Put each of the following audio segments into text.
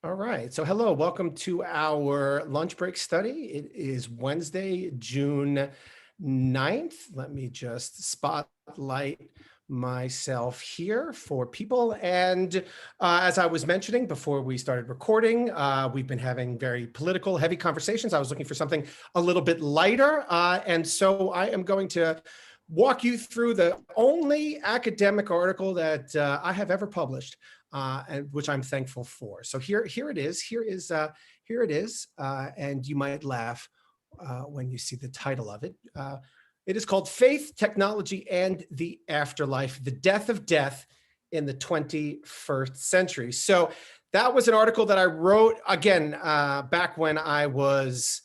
All right. So hello, welcome to our lunch break study. It is Wednesday, June 9th. Let me just spotlight myself here for people. And as I was mentioning before we started recording, we've been having very political, heavy conversations. I was looking for something a little bit lighter. And so I am going to walk you through the only academic article that I have ever published, and which I'm thankful for. So here it is. Here it is, and you might laugh when you see the title of it. It is called "Faith, Technology, and the Afterlife: The Death of Death in the 21st Century." So that was an article that I wrote again back when I was,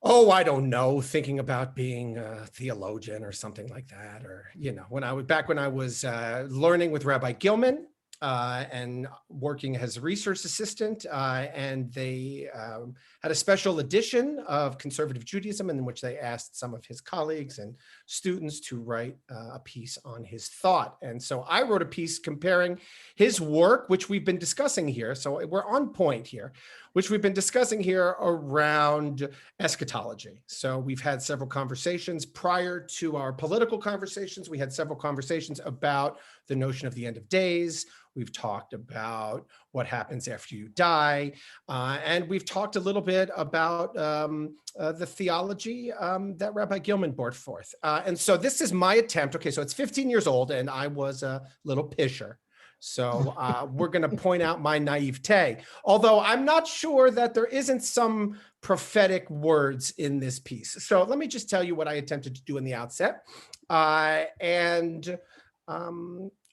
I don't know, thinking about being a theologian or something like that, or when I was learning with Rabbi Gilman and working as a research assistant, and they had a special edition of Conservative Judaism in which they asked some of his colleagues and students to write a piece on his thought. And so I wrote a piece comparing his work, which we've been discussing here. So we're on point here, which we've been discussing here around eschatology. So we've had several conversations prior to our political conversations. We had several conversations about the notion of the end of days. We've talked about what happens after you die. And we've talked a little bit about the theology that Rabbi Gilman brought forth. And so this is my attempt. Okay, so it's 15 years old and I was a little pisher. So we're going to point out my naivete, although I'm not sure that there isn't some prophetic words in this piece. So let me just tell you what I attempted to do in the outset, and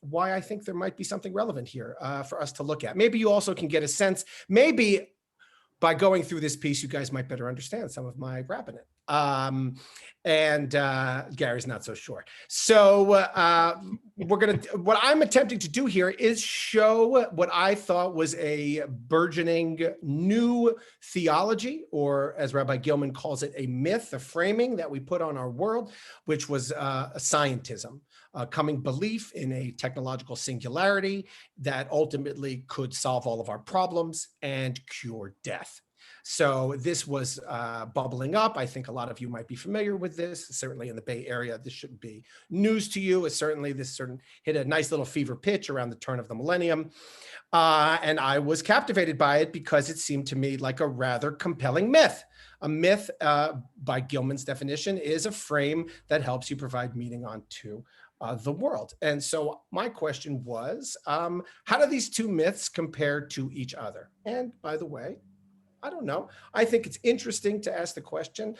why I think there might be something relevant here for us to look at. Maybe you also can get a sense, maybe by going through this piece, you guys might better understand some of my rabbinate. And Gary's not so sure. So what I'm attempting to do here is show what I thought was a burgeoning new theology, or as Rabbi Gilman calls it, a myth, a framing that we put on our world, which was a scientism, coming belief in a technological singularity that ultimately could solve all of our problems and cure death. So this was bubbling up. I think a lot of you might be familiar with this. Certainly in the Bay Area, this shouldn't be news to you. This hit a nice little fever pitch around the turn of the millennium. And I was captivated by it because it seemed to me like a rather compelling myth. A myth, by Gilman's definition, is a frame that helps you provide meaning onto the world. And so my question was, how do these two myths compare to each other? And by the way, I don't know. I think it's interesting to ask the question,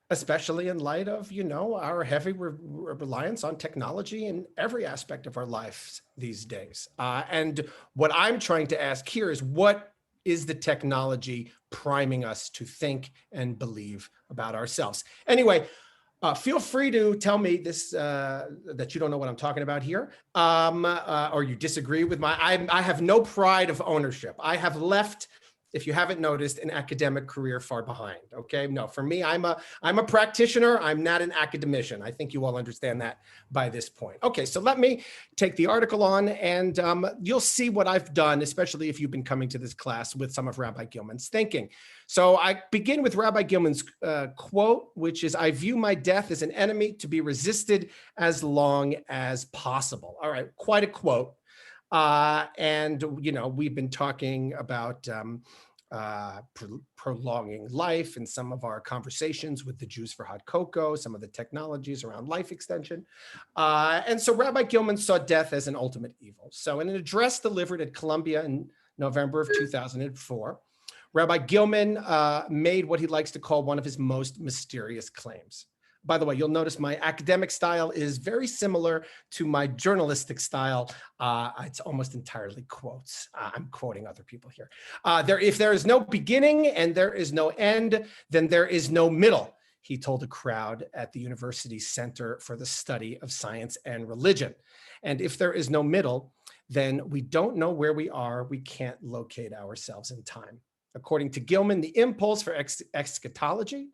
especially in light of, our heavy reliance on technology in every aspect of our lives these days. And what I'm trying to ask here is, what is the technology priming us to think and believe about ourselves? Anyway, feel free to tell me this, that you don't know what I'm talking about here, or you disagree with I have no pride of ownership. I have left, if you haven't noticed, an academic career far behind. Okay, no, for me, I'm a practitioner. I'm not an academician. I think you all understand that by this point. Okay, so let me take the article on, and you'll see what I've done, especially if you've been coming to this class with some of Rabbi Gilman's thinking. So I begin with Rabbi Gilman's quote, which is, "I view my death as an enemy to be resisted as long as possible." All right, quite a quote. And, we've been talking about prolonging life in some of our conversations with the Jews for Hot Cocoa, some of the technologies around life extension. And so Rabbi Gilman saw death as an ultimate evil. So in an address delivered at Columbia in November of 2004, Rabbi Gilman made what he likes to call one of his most mysterious claims. By the way, you'll notice my academic style is very similar to my journalistic style. It's almost entirely quotes. I'm quoting other people here. If there is no beginning and there is no end, then there is no middle, he told a crowd at the university's Center for the Study of Science and Religion. And if there is no middle, then we don't know where we are. We can't locate ourselves in time. According to Gilman, the impulse for eschatology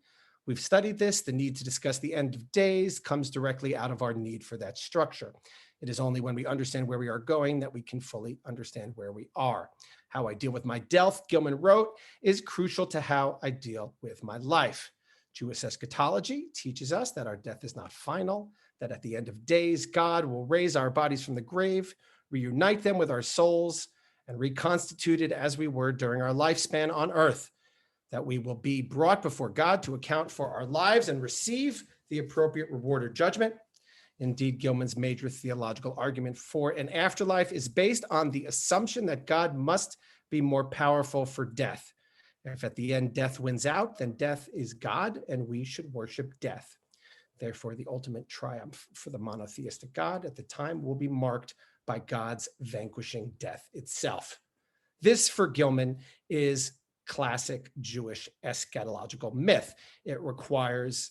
We've studied this. The need to discuss the end of days comes directly out of our need for that structure. It is only when we understand where we are going that we can fully understand where we are. How I deal with my death, Gilman wrote, is crucial to how I deal with my life. Jewish eschatology teaches us that our death is not final, that at the end of days, God will raise our bodies from the grave, reunite them with our souls, and reconstituted as we were during our lifespan on earth, that we will be brought before God to account for our lives and receive the appropriate reward or judgment. Indeed, Gilman's major theological argument for an afterlife is based on the assumption that God must be more powerful for death. If at the end death wins out, then death is God and we should worship death. Therefore, the ultimate triumph for the monotheistic God at the time will be marked by God's vanquishing death itself. This, for Gilman, is classic Jewish eschatological myth. It requires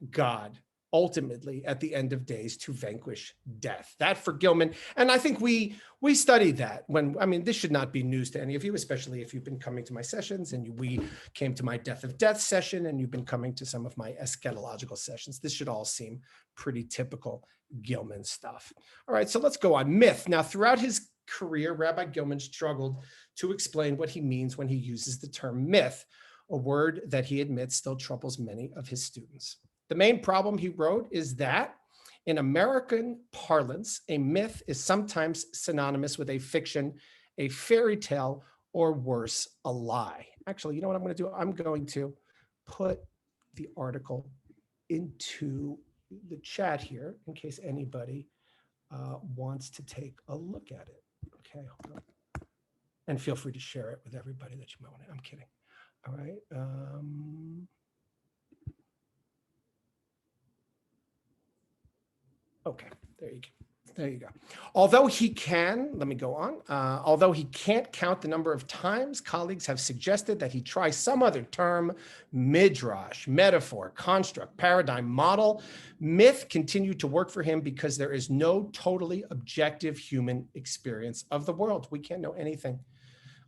God ultimately at the end of days to vanquish death. That for Gilman, and I think we studied that when, I mean, this should not be news to any of you, especially if you've been coming to my sessions and we came to my death of death session and you've been coming to some of my eschatological sessions. This should all seem pretty typical Gilman stuff. All right, so let's go on. Myth. Now, throughout his career, Rabbi Gilman struggled to explain what he means when he uses the term myth, a word that he admits still troubles many of his students. The main problem, he wrote, is that in American parlance, a myth is sometimes synonymous with a fiction, a fairy tale, or worse, a lie. Actually, you know what I'm going to do? I'm going to put the article into the chat here in case anybody wants to take a look at it. Okay, hold on. And feel free to share it with everybody that you might want to. I'm kidding. All right. Okay, there you go. There you go. Although he can, let me go on. Although he can't count the number of times, colleagues have suggested that he try some other term, midrash, metaphor, construct, paradigm, model. Myth continue to work for him because there is no totally objective human experience of the world. We can't know anything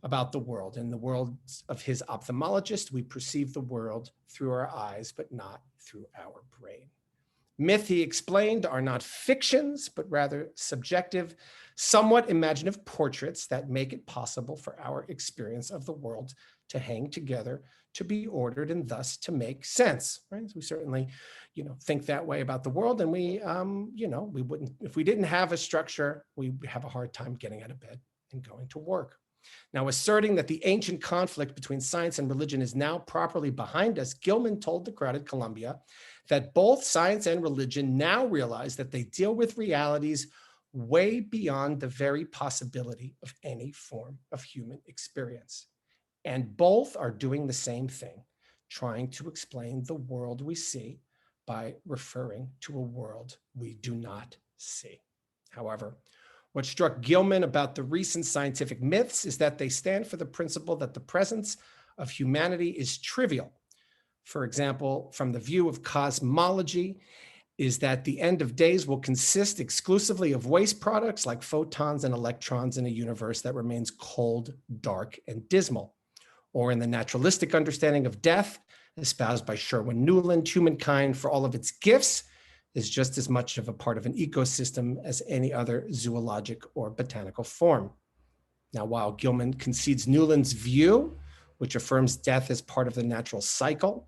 about the world. In the world of his ophthalmologist, we perceive the world through our eyes, but not through our brain. Myth, he explained, are not fictions, but rather subjective, somewhat imaginative portraits that make it possible for our experience of the world to hang together, to be ordered, and thus to make sense. Right? So we certainly, think that way about the world, and we wouldn't, if we didn't have a structure, we have a hard time getting out of bed and going to work. Now, asserting that the ancient conflict between science and religion is now properly behind us, Gilman told the crowd at Columbia that both science and religion now realize that they deal with realities way beyond the very possibility of any form of human experience. And both are doing the same thing, trying to explain the world we see by referring to a world we do not see. However, what struck Gilman about the recent scientific myths is that they stand for the principle that the presence of humanity is trivial. For example, from the view of cosmology, is that the end of days will consist exclusively of waste products like photons and electrons in a universe that remains cold, dark, and dismal. Or in the naturalistic understanding of death, espoused by Sherwin Nuland, humankind, for all of its gifts, is just as much of a part of an ecosystem as any other zoologic or botanical form. Now, while Gilman concedes Newland's view, which affirms death as part of the natural cycle,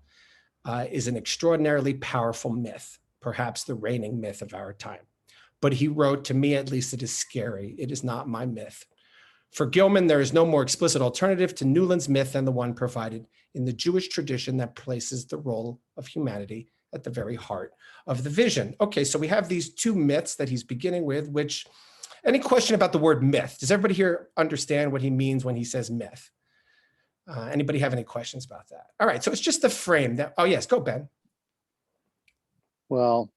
is an extraordinarily powerful myth, perhaps the reigning myth of our time. But he wrote, to me at least, it is scary. It is not my myth. For Gilman, there is no more explicit alternative to Newland's myth than the one provided in the Jewish tradition that places the role of humanity at the very heart of the vision. Okay, so we have these two myths that he's beginning with, which, any question about the word myth? Does everybody here understand what he means when he says myth? Anybody have any questions about that? All right, so it's just the frame that, oh yes, go Ben. Well,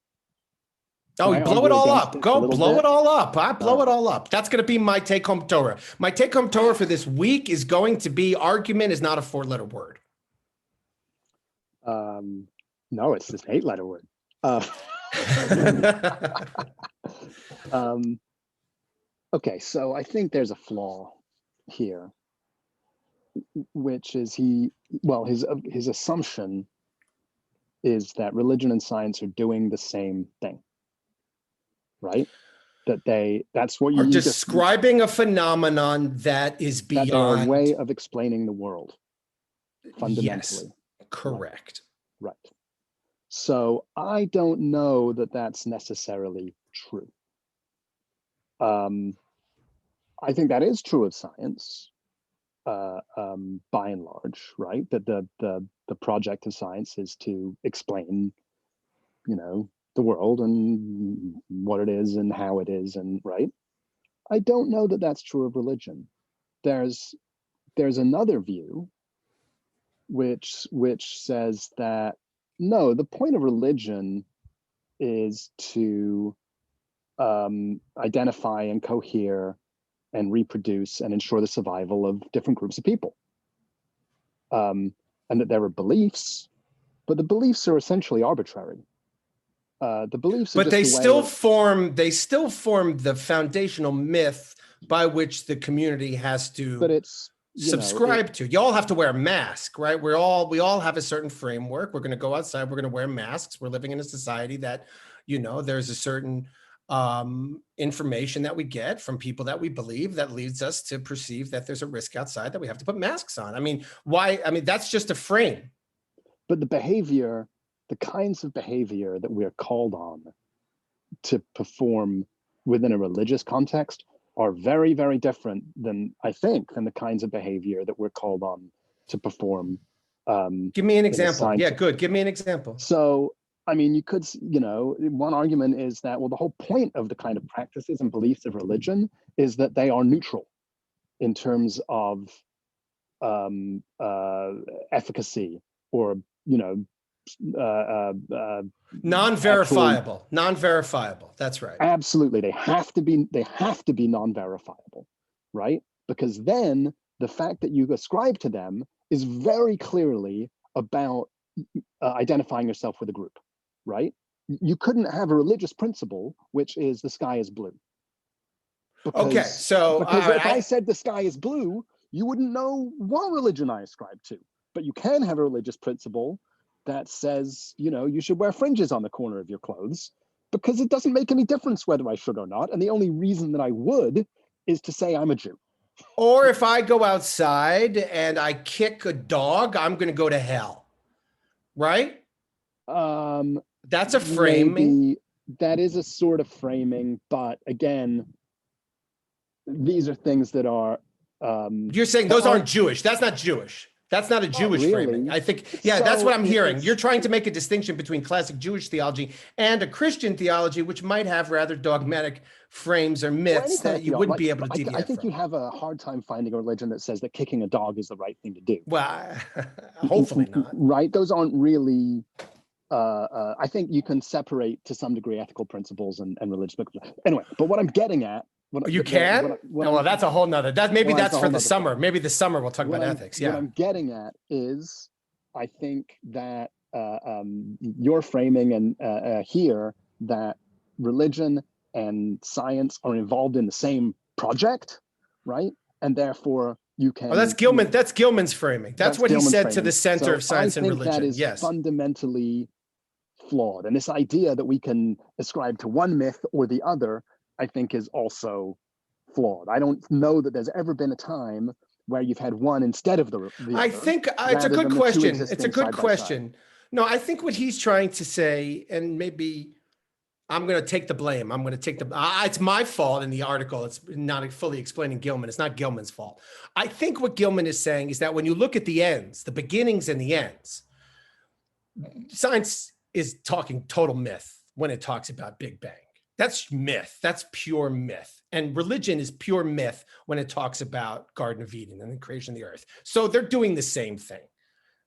oh, blow it all up. Go blow it all up. I blow it all up. That's going to be my take-home Torah. My take-home Torah for this week is going to be argument is not a 4-letter word. No, it's this 8-letter word. Okay, so I think there's a flaw here, which is his assumption is that religion and science are doing the same thing, right? That's what Are you just, describing a phenomenon that is that they're a beyond. way of explaining the world, fundamentally. Yes, correct. Right. So I don't know that that's necessarily true. I think that is true of science, by and large, right? That the project of science is to explain, the world and what it is and how it is, and right. I don't know that that's true of religion. There's another view which says that no, the point of religion is to identify and cohere and reproduce and ensure the survival of different groups of people. And that there are beliefs, but the beliefs are essentially arbitrary. The beliefs are But just they still form the foundational myth by which the community has to but it's subscribe to. You all have to wear a mask, right? We all have a certain framework. We're going to go outside. We're going to wear masks. We're living in a society that, there's a certain information that we get from people that we believe that leads us to perceive that there's a risk outside that we have to put masks on. I mean, why? I mean, that's just a frame. But the kinds of behavior that we are called on to perform within a religious context are very, very different than the kinds of behavior that we're called on to perform. Give me an example. Yeah, good. Give me an example. So, I mean, you could, one argument is that, well, the whole point of the kind of practices and beliefs of religion is that they are neutral in terms of efficacy or, non-verifiable. That's right. Absolutely. They have to be non-verifiable, right? Because then the fact that you ascribe to them is very clearly about identifying yourself with a group, right? You couldn't have a religious principle, which is the sky is blue. Because if I said the sky is blue, you wouldn't know what religion I ascribe to. But you can have a religious principle that says, you should wear fringes on the corner of your clothes, because it doesn't make any difference whether I should or not. And the only reason that I would is to say I'm a Jew. Or if I go outside and I kick a dog, I'm going to go to hell. Right? That's a framing. That is a sort of framing, but again, these are things that are. You're saying those aren't Jewish. That's not Jewish. That's not a Jewish framing. I think, that's what I'm hearing. You're trying to make a distinction between classic Jewish theology and a Christian theology, which might have rather dogmatic frames or myths that you wouldn't be able to deviate from. I think you have a hard time finding a religion that says that kicking a dog is the right thing to do. Well, hopefully not. Right? Those aren't really. I think you can separate to some degree ethical principles and religious. Anyway, but what I'm getting at. You can? Well, that's a whole nother. That's for the summer. Thing. Maybe the summer we'll talk about ethics. Yeah. What I'm getting at is, I think that your framing and here that religion and science are involved in the same project, right? And therefore you can. Oh, that's Gilman. That's Gilman's framing. That's what Gilman's he said framing. To the center of science and religion. That is fundamentally flawed, and this idea that we can ascribe to one myth or the other, I think, is also flawed. I don't know that there's ever been a time where you've had one instead of the other. I think it's a good question. It's a good question. No, I think what he's trying to say, and maybe I'm going to take the blame. I'm going to take it's my fault in the article. It's not fully explaining Gilman. It's not Gilman's fault. I think what Gilman is saying is that when you look at the ends, the beginnings and the ends, science is talking total myth when it talks about Big Bang. That's myth. That's pure myth. And religion is pure myth when it talks about Garden of Eden and the creation of the earth. So they're doing the same thing.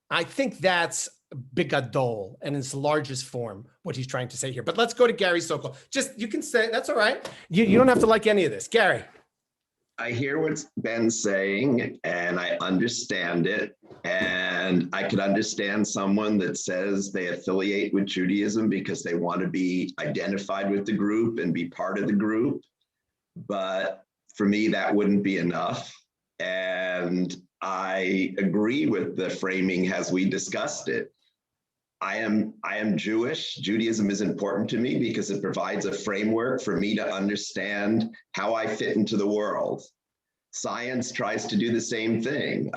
I think that's bigadol and in its largest form what he's trying to say here. But let's go to Gary Sokol. You can say, that's all right. You don't have to like any of this. Gary. I hear what Ben's saying and I understand it. And I could understand someone that says they affiliate with Judaism because they want to be identified with the group and be part of the group. But for me, that wouldn't be enough. And I agree with the framing as we discussed it. I am Jewish. Judaism is important to me because it provides a framework for me to understand how I fit into the world. Science tries to do the same thing.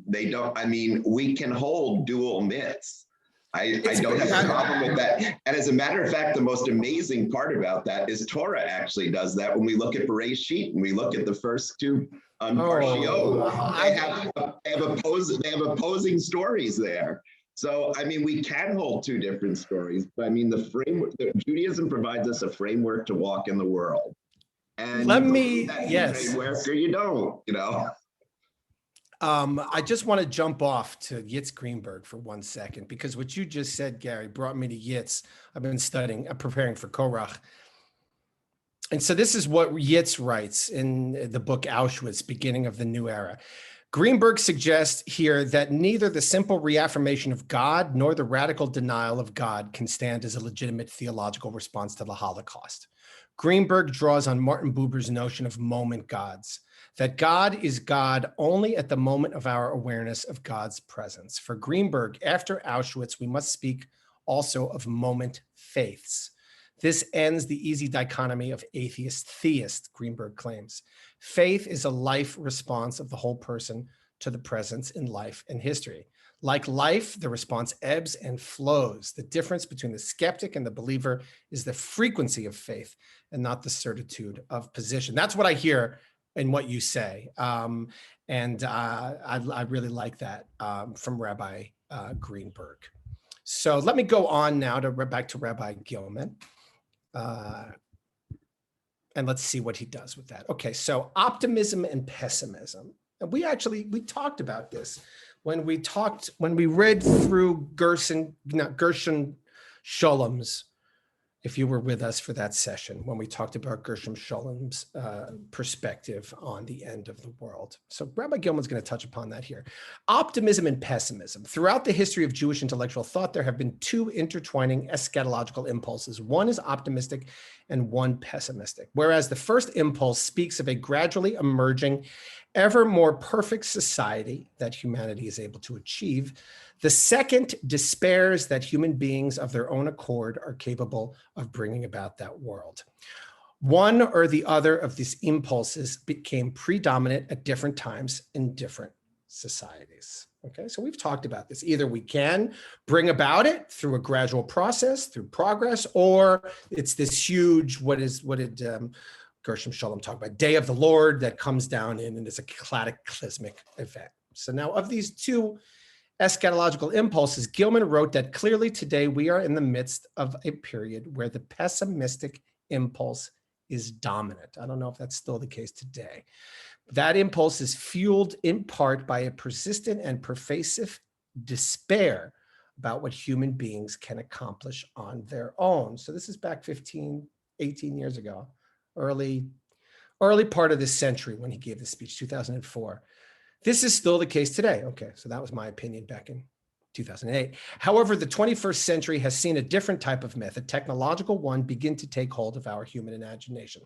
They don't, I mean, we can hold dual myths. I don't have a problem with that. And as a matter of fact, the most amazing part about that is Torah actually does that when we look at Bereshit and we look at the first two Parshiot. They have opposing stories there. So, I mean, we can hold two different stories, but I mean, Judaism provides us a framework to walk in the world. And yes. Framework or you don't, you know. I just want to jump off to Yitz Greenberg for 1 second, because what you just said, Gary, brought me to Yitz. I've been studying, preparing for Korach. And so this is what Yitz writes in the book Auschwitz, Beginning of the New Era. Greenberg suggests here that neither the simple reaffirmation of God nor the radical denial of God can stand as a legitimate theological response to the Holocaust. Greenberg draws on Martin Buber's notion of moment gods, that God is God only at the moment of our awareness of God's presence. For Greenberg, after Auschwitz, we must speak also of moment faiths. This ends the easy dichotomy of atheist-theist, Greenberg claims. Faith is a life response of the whole person to the presence in life and history. Like life, the response ebbs and flows. The difference between the skeptic and the believer is the frequency of faith and not the certitude of position. That's what I hear in what you say. I really like that from Rabbi Greenberg. So let me go on now back to Rabbi Gilman. And let's see what he does with that. Okay, so optimism and pessimism. And we talked about this when we read through Gershon Sholom's, if you were with us for that session, when we talked about Gershom Sholom's perspective on the end of the world. So Rabbi Gilman's going to touch upon that here. Optimism and pessimism. Throughout the history of Jewish intellectual thought, there have been two intertwining eschatological impulses. One is optimistic and one pessimistic. Whereas the first impulse speaks of a gradually emerging, ever more perfect society that humanity is able to achieve, the second despairs that human beings of their own accord are capable of bringing about that world. One or the other of these impulses became predominant at different times in different societies. Okay, so we've talked about this. Either we can bring about it through a gradual process, through progress, or it's this huge, what did Gershom Sholom talk about? Day of the Lord that comes down in and is a cataclysmic event. So now of these two eschatological impulses, Gilman wrote that clearly today we are in the midst of a period where the pessimistic impulse is dominant. I don't know if that's still the case today. That impulse is fueled in part by a persistent and pervasive despair about what human beings can accomplish on their own. So this is back 15, 18 years ago, early part of this century when he gave this speech, 2004. This is still the case today. Okay, so that was my opinion back in 2008. However, the 21st century has seen a different type of myth, a technological one, begin to take hold of our human imagination.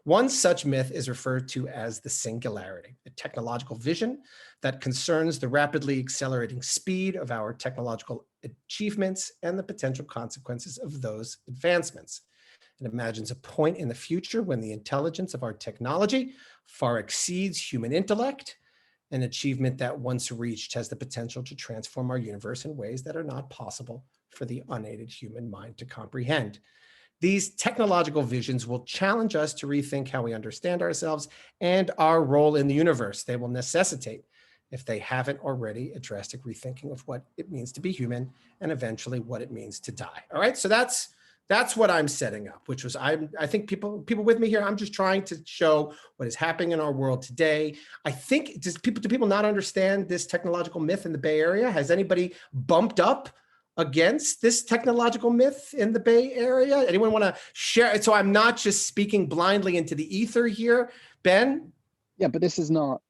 One such myth is referred to as the singularity, a technological vision that concerns the rapidly accelerating speed of our technological achievements and the potential consequences of those advancements. It imagines a point in the future when the intelligence of our technology far exceeds human intellect. An achievement that once reached has the potential to transform our universe in ways that are not possible for the unaided human mind to comprehend. These technological visions will challenge us to rethink how we understand ourselves and our role in the universe. They will necessitate, if they haven't already, a drastic rethinking of what it means to be human and eventually what it means to die. All right, so that's what I'm setting up, which was, I think people with me here, I'm just trying to show what is happening in our world today. I think, do people not understand this technological myth in the Bay Area? Has anybody bumped up against this technological myth in the Bay Area? Anyone want to share it? So I'm not just speaking blindly into the ether here, Ben? Yeah, but this is not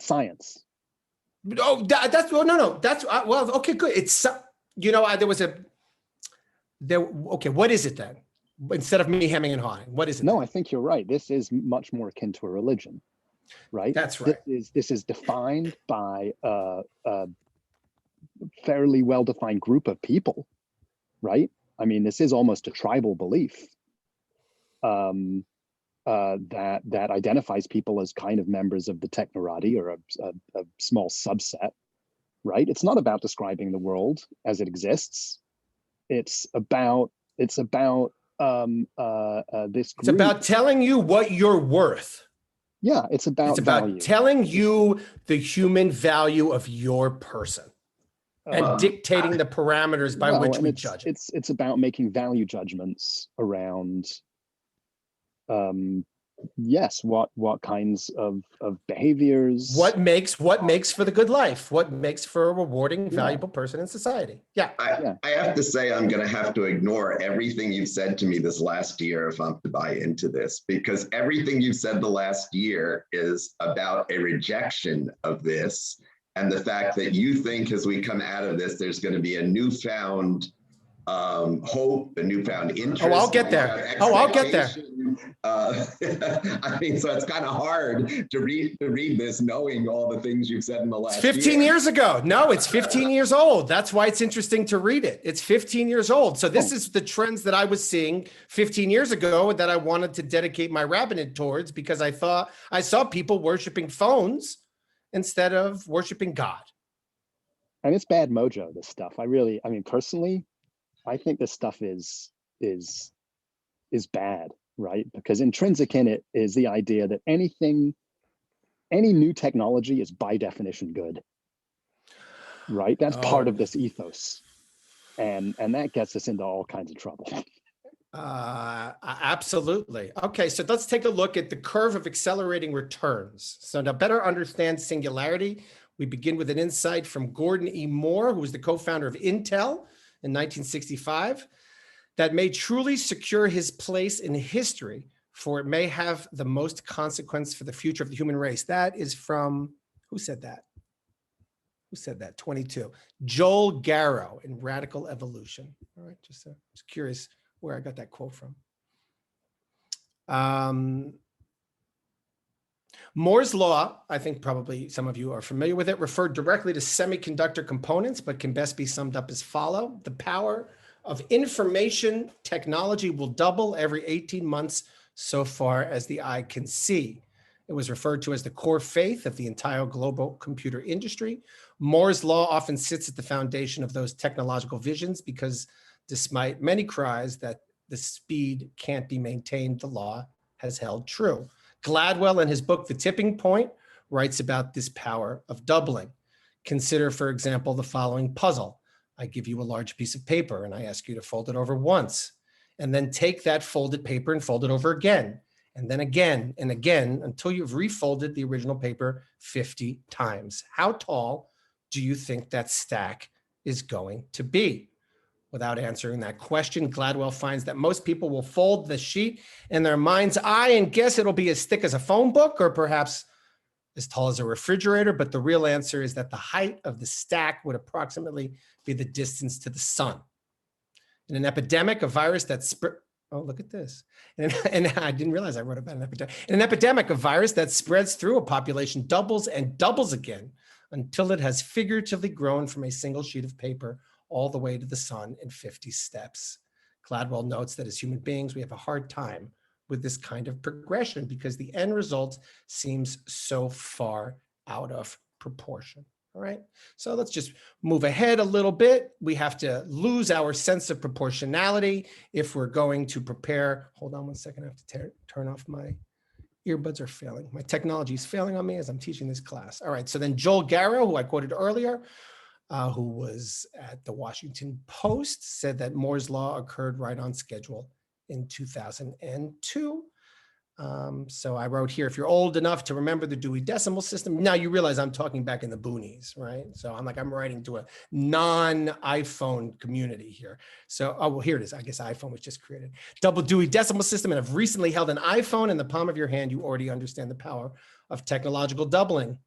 science. Oh, well, okay, good. It's, okay, what is it then? Instead of me hemming and hawing, what is it? No, then? I think you're right. This is much more akin to a religion, right? That's right. This is defined by fairly well-defined group of people, right? I mean, this is almost a tribal belief that identifies people as kind of members of the technorati, or a small subset, right? It's not about describing the world as it exists. It's about this group. It's about telling you what you're worth. Yeah, it's about value. Telling you the human value of your person and dictating the parameters by which we judge it. It's about making value judgments around, yes, what kinds of behaviors. What makes for the good life? What makes for a rewarding, valuable person in society? Yeah. I have to say, I'm going to have to ignore everything you've said to me this last year if I'm to buy into this, because everything you've said the last year is about a rejection of this, and the fact that you think as we come out of this, there's going to be a newfound hope, a newfound interest. Oh, I'll get there. I'll get there. I mean, so it's kind of hard to read this knowing all the things you've said in the last 15 years ago. No, it's 15 years old. That's why it's interesting to read it. It's 15 years old. So this is the trends that I was seeing 15 years ago that I wanted to dedicate my rabbinate towards, because I thought I saw people worshiping phones instead of worshiping God. And it's bad mojo, this stuff. I mean, personally, I think this stuff is bad, right? Because intrinsic in it is the idea that any new technology is by definition good, right? That's part of this ethos, and that gets us into all kinds of trouble. Absolutely. Okay, so let's take a look at the curve of accelerating returns. So to better understand singularity, we begin with an insight from Gordon E. Moore, who was the co-founder of Intel in 1965, that may truly secure his place in history, for it may have the most consequence for the future of the human race. That is from, who said that? 22. Joel Garrow in Radical Evolution. All right, just curious where I got that quote from. Moore's law, I think probably some of you are familiar with it, referred directly to semiconductor components, but can best be summed up as follow. The power of information technology will double every 18 months so far as the eye can see. It was referred to as the core faith of the entire global computer industry. Moore's law often sits at the foundation of those technological visions because despite many cries that the speed can't be maintained, the law has held true. Gladwell, in his book, The Tipping Point, writes about this power of doubling. Consider, for example, the following puzzle. I give you a large piece of paper and I ask you to fold it over once, and then take that folded paper and fold it over again, and then again and again until you've refolded the original paper 50 times. How tall do you think that stack is going to be? Without answering that question, Gladwell finds that most people will fold the sheet in their mind's eye and guess it'll be as thick as a phone book or perhaps as tall as a refrigerator. But the real answer is that the height of the stack would approximately be the distance to the sun. In an epidemic, a virus that oh, look at this. And I didn't realize I wrote about an epidemic. In an epidemic, a virus that spreads through a population doubles and doubles again until it has figuratively grown from a single sheet of paper all the way to the sun in 50 steps. Gladwell notes that as human beings, we have a hard time with this kind of progression because the end result seems so far out of proportion. All right, so let's just move ahead a little bit. We have to lose our sense of proportionality if we're going to prepare. Hold on one second, I have to turn off my earbuds are failing. My technology is failing on me as I'm teaching this class. All right, so then Joel Garrow, who I quoted earlier, who was at the Washington Post, said that Moore's law occurred right on schedule in 2002. So I wrote here, if you're old enough to remember the Dewey Decimal System, now you realize I'm talking back in the boonies, right? So I'm writing to a non-iPhone community here. So, oh, well, here it is. I guess iPhone was just created. Double Dewey Decimal System, and have recently held an iPhone in the palm of your hand. You already understand the power of technological doubling.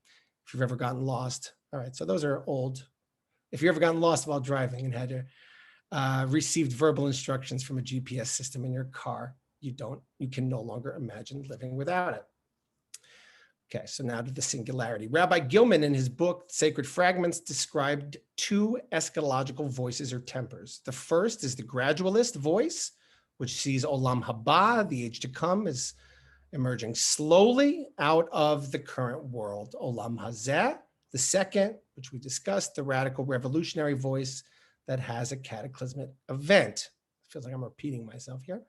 If you've ever gotten lost. All right, so those are old. If you've ever gotten lost while driving and had to received verbal instructions from a GPS system in your car, you can no longer imagine living without it. Okay, so now to the singularity. Rabbi Gilman, in his book, Sacred Fragments, described two eschatological voices or tempers. The first is the gradualist voice, which sees Olam Haba, the age to come, as emerging slowly out of the current world, Olam Hazeh. The second, which we discussed, the radical revolutionary voice that has a cataclysmic event. It feels like I'm repeating myself here.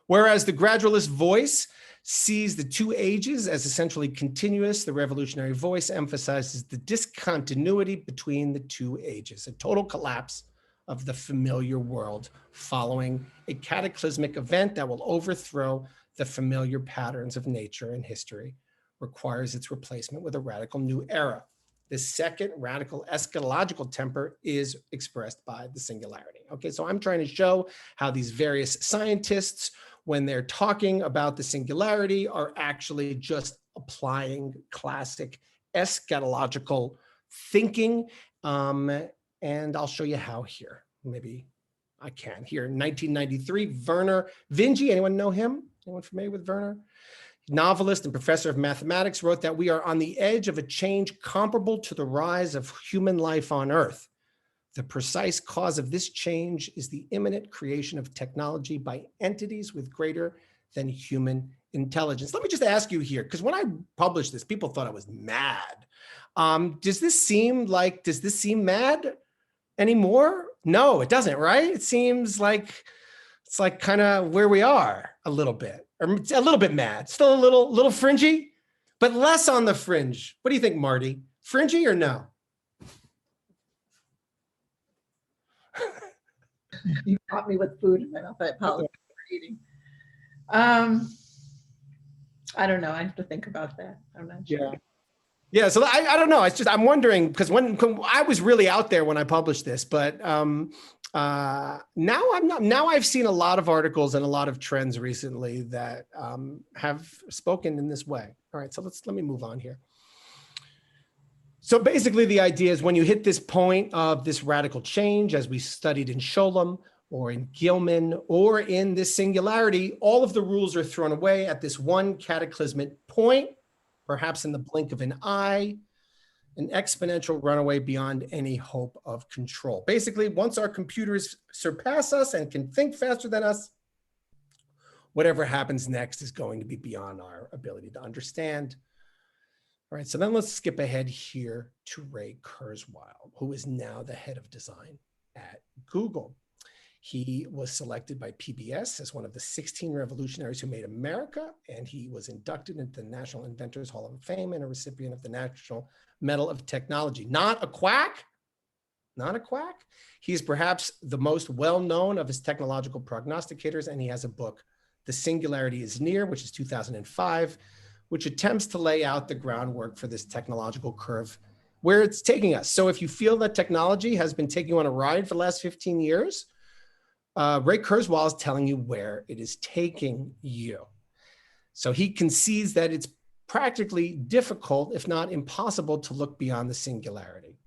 Whereas the gradualist voice sees the two ages as essentially continuous, the revolutionary voice emphasizes the discontinuity between the two ages, a total collapse of the familiar world following a cataclysmic event that will overthrow the familiar patterns of nature and history, requires its replacement with a radical new era. The second radical eschatological temper is expressed by the singularity. Okay, so I'm trying to show how these various scientists, when they're talking about the singularity, are actually just applying classic eschatological thinking. And I'll show you how here. Maybe I can. Here in 1993, Werner Vinge, anyone know him? Anyone familiar with Werner? Novelist and professor of mathematics, wrote that we are on the edge of a change comparable to the rise of human life on Earth. The precise cause of this change is the imminent creation of technology by entities with greater than human intelligence. Let me just ask you here, because when I published this, people thought I was mad. Does this seem mad anymore? No, it doesn't, right? It seems like it's like kind of where we are a little bit, or a little bit mad, still a little fringy, but less on the fringe. What do you think, Marty? Fringy or no? You caught me with food in my mouth. I apologize for eating. I don't know. I have to think about that. I'm not sure. Yeah. So I don't know. It's just, I'm wondering, because when I was really out there when I published this, but now I'm not. Now I've seen a lot of articles and a lot of trends recently that have spoken in this way. All right. So let me move on here. So basically the idea is when you hit this point of this radical change, as we studied in Sholom or in Gilman or in this singularity, all of the rules are thrown away at this one cataclysmic point, perhaps in the blink of an eye, an exponential runaway beyond any hope of control. Basically, once our computers surpass us and can think faster than us, whatever happens next is going to be beyond our ability to understand. All right, so then let's skip ahead here to Ray Kurzweil, who is now the head of design at Google. He was selected by PBS as one of the 16 revolutionaries who made America, and he was inducted into the National Inventors Hall of Fame and a recipient of the National Medal of Technology. Not a quack, not a quack. He is perhaps the most well-known of his technological prognosticators, and he has a book, The Singularity is Near, which is 2005, which attempts to lay out the groundwork for this technological curve where it's taking us. So if you feel that technology has been taking you on a ride for the last 15 years, Ray Kurzweil is telling you where it is taking you. So he concedes that it's practically difficult, if not impossible, to look beyond the singularity,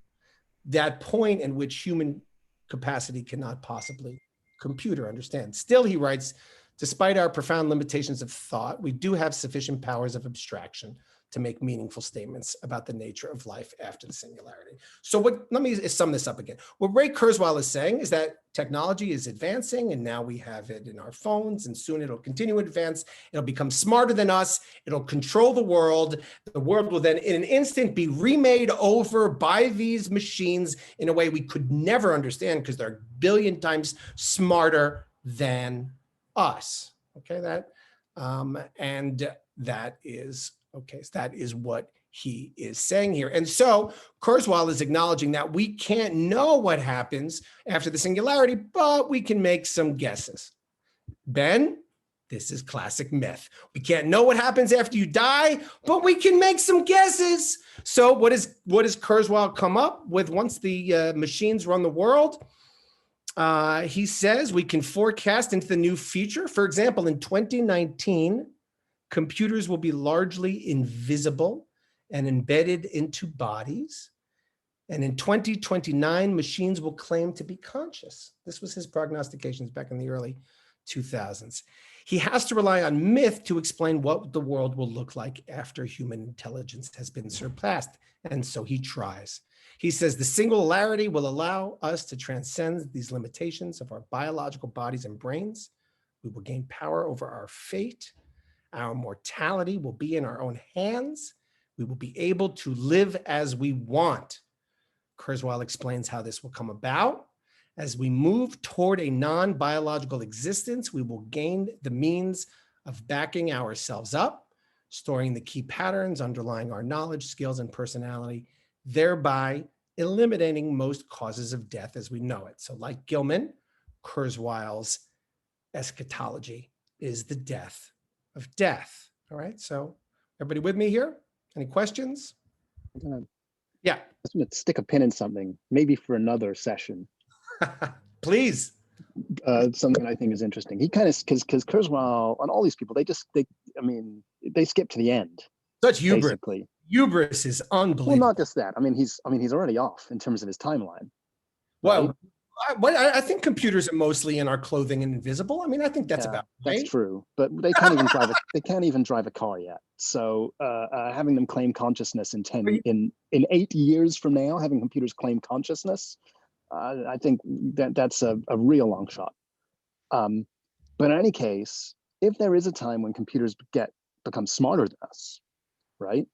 that point in which human capacity cannot possibly compute or understand. Still, he writes, despite our profound limitations of thought, we do have sufficient powers of abstraction to make meaningful statements about the nature of life after the singularity. So let me sum this up again. What Ray Kurzweil is saying is that technology is advancing, and now we have it in our phones, and soon it'll continue to advance. It'll become smarter than us. It'll control the world. The world will then in an instant be remade over by these machines in a way we could never understand because they're a billion times smarter than us. Okay, and that is okay. So that is what he is saying here. And so Kurzweil is acknowledging that we can't know what happens after the singularity, but we can make some guesses. Ben, this is classic myth. We can't know what happens after you die, but we can make some guesses. So what does Kurzweil come up with once the machines run the world? He says we can forecast into the new future. For example, in 2019, computers will be largely invisible and embedded into bodies. And in 2029, machines will claim to be conscious. This was his prognostications back in the early 2000s. He has to rely on myth to explain what the world will look like after human intelligence has been surpassed. And so he tries. He says the singularity will allow us to transcend these limitations of our biological bodies and brains. We will gain power over our fate. Our mortality will be in our own hands. We will be able to live as we want. Kurzweil explains how this will come about. As we move toward a non-biological existence, we will gain the means of backing ourselves up, storing the key patterns underlying our knowledge, skills, and personality, thereby eliminating most causes of death as we know it. So like Gilman, Kurzweil's eschatology is the death of death. All right, so everybody with me here? Any questions? Yeah. I'm going to stick a pin in something, maybe for another session. Please. Something I think is interesting. He kind of, because Kurzweil and all these people, they skip to the end. Such hubris. Basically. Hubris is unbelievable. Well, not just that. He's already off in terms of his timeline. Well, right? I think computers are mostly in our clothing and invisible. I think that's about right. That's true, but they can't even drive they can't even drive a car yet. So having them claim consciousness in 8 years from now, having computers claim consciousness, I think that's a real long shot. But in any case, if there is a time when computers become smarter than us, right,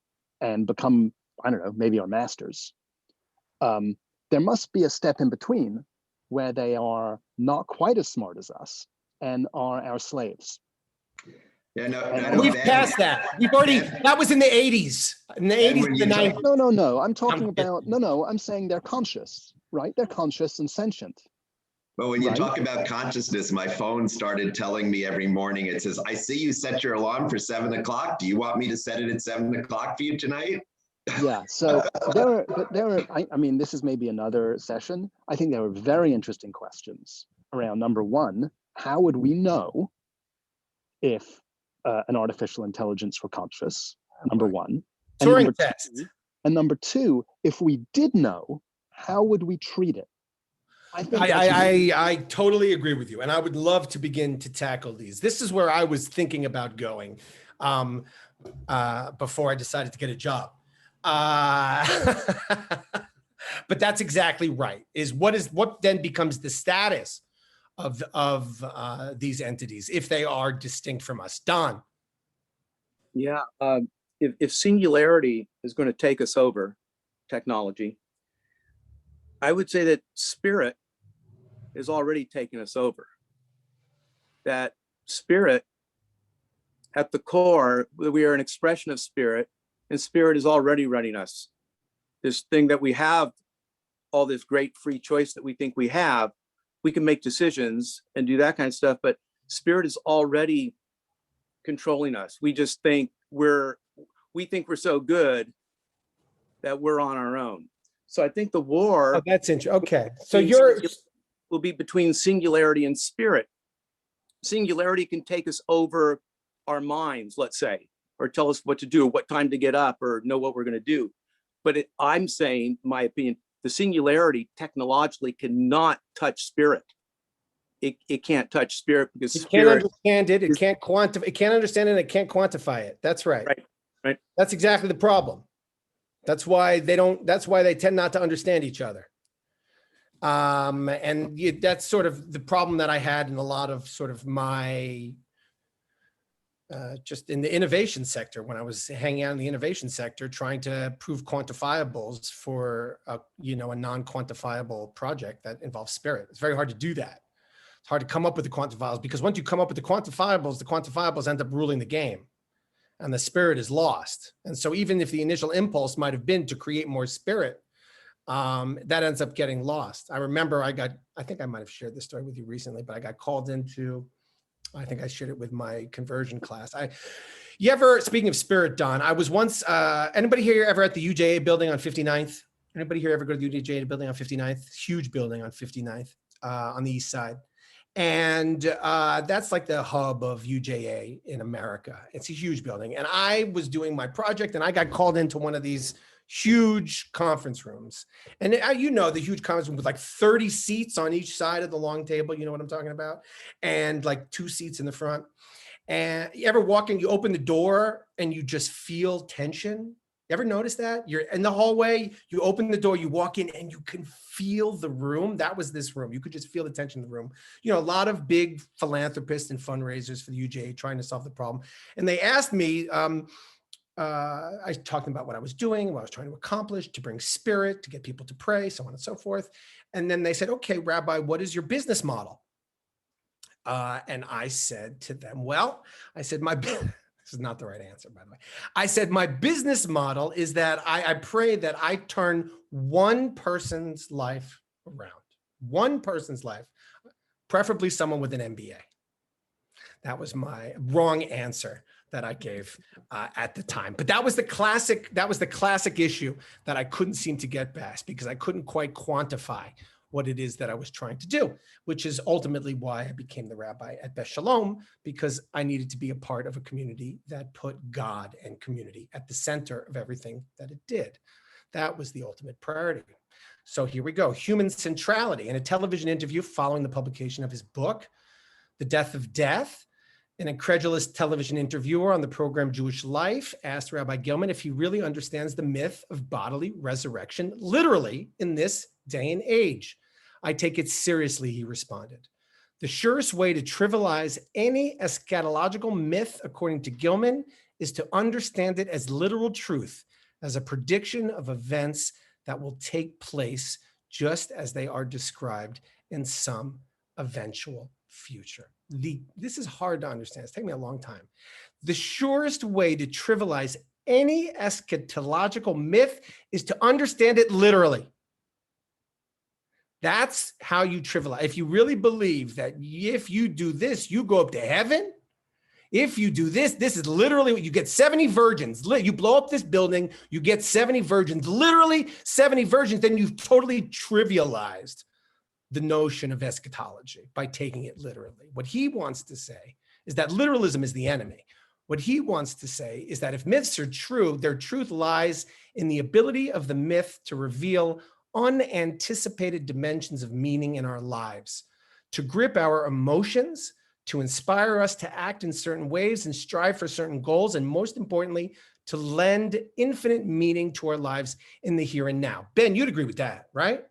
and become, I don't know, maybe our masters, there must be a step in between where they are not quite as smart as us and are our slaves. Yeah, no, we've passed that. We've already, that was in the 80s. In the 80s, the 90s. No. I'm talking about, I'm saying they're conscious, right? They're conscious and sentient. But when you talk about consciousness, my phone started telling me every morning, it says, I see you set your alarm for 7 o'clock. Do you want me to set it at 7 o'clock for you tonight? Yeah, so this is maybe another session. I think there are very interesting questions around, number one, how would we know if an artificial intelligence were conscious, number one. Turing test. And number two, if we did know, how would we treat it? I totally agree with you. And I would love to begin to tackle these. This is where I was thinking about going before I decided to get a job. But that's exactly right. What then becomes the status of these entities if they are distinct from us? Don. Yeah, if singularity is going to take us over, technology, I would say that spirit is already taking us over. That spirit, at the core, we are an expression of spirit, and spirit is already running us. This thing that we have, all this great free choice that we think we have, we can make decisions and do that kind of stuff, but spirit is already controlling us. We just think we're so good that we're on our own. So I think the war. Oh, that's interesting. Okay. So will be between singularity and spirit. Singularity can take us over our minds, let's say, or tell us what to do, what time to get up, or know what we're going to do. But I'm saying, my opinion, the singularity technologically cannot touch spirit. It can't touch spirit because it can't understand it. It can't quantify. It can't understand it. It can't quantify it. That's right. Right. That's exactly the problem. That's why they tend not to understand each other. That's sort of the problem that I had in a lot of sort of my, just in the innovation sector, when I was hanging out in the innovation sector, trying to prove quantifiables for a non-quantifiable project that involves spirit. It's very hard to do that. It's hard to come up with the quantifiables because once you come up with the quantifiables end up ruling the game. And the spirit is lost. And so even if the initial impulse might have been to create more spirit, that ends up getting lost. I remember I think I might have shared this story with you recently, but I got called into, I think I shared it with my conversion class. Speaking of spirit, Don, I was once, anybody here ever at the UJA building on 59th? Anybody here ever go to the UJA building on 59th? Huge building on 59th on the east side. And that's like the hub of UJA in America. It's a huge building. And I was doing my project and I got called into one of these huge conference rooms. And the huge conference room with like 30 seats on each side of the long table. You know what I'm talking about? And like 2 seats in the front. And you ever walk in, you open the door and you just feel tension? You ever notice that? You're in the hallway, you open the door, you walk in and you can feel the room. That was this room. You could just feel the tension in the room. You know, a lot of big philanthropists and fundraisers for the UJA trying to solve the problem. And they asked me, I talked about what I was doing, what I was trying to accomplish, to bring spirit, to get people to pray, so on and so forth. And then they said, okay, Rabbi, what is your business model? And I said to them, well, I said, this is not the right answer, by the way. I said, my business model is that I pray that I turn one person's life around, one person's life, preferably someone with an MBA. That was my wrong answer that I gave at the time. But that was the classic issue that I couldn't seem to get past because I couldn't quite quantify what it is that I was trying to do, which is ultimately why I became the rabbi at Beth Sholom, because I needed to be a part of a community that put God and community at the center of everything that it did. That was the ultimate priority. So here we go. Human centrality. In a television interview following the publication of his book, The Death of Death, an incredulous television interviewer on the program Jewish Life asked Rabbi Gilman if he really understands the myth of bodily resurrection literally in this day and age. I take it seriously, he responded. The surest way to trivialize any eschatological myth, according to Gilman, is to understand it as literal truth, as a prediction of events that will take place just as they are described in some eventual future. This is hard to understand. It's taken me a long time. The surest way to trivialize any eschatological myth is to understand it literally. That's how you trivialize. If you really believe that if you do this, you go up to heaven. If you do this, this is literally what you get 70 virgins. You blow up this building, you get 70 virgins, literally 70 virgins, then you've totally trivialized the notion of eschatology by taking it literally. What he wants to say is that literalism is the enemy. What he wants to say is that if myths are true, their truth lies in the ability of the myth to reveal unanticipated dimensions of meaning in our lives, to grip our emotions, to inspire us to act in certain ways and strive for certain goals, and most importantly, to lend infinite meaning to our lives in the here and now. Ben, you'd agree with that, right?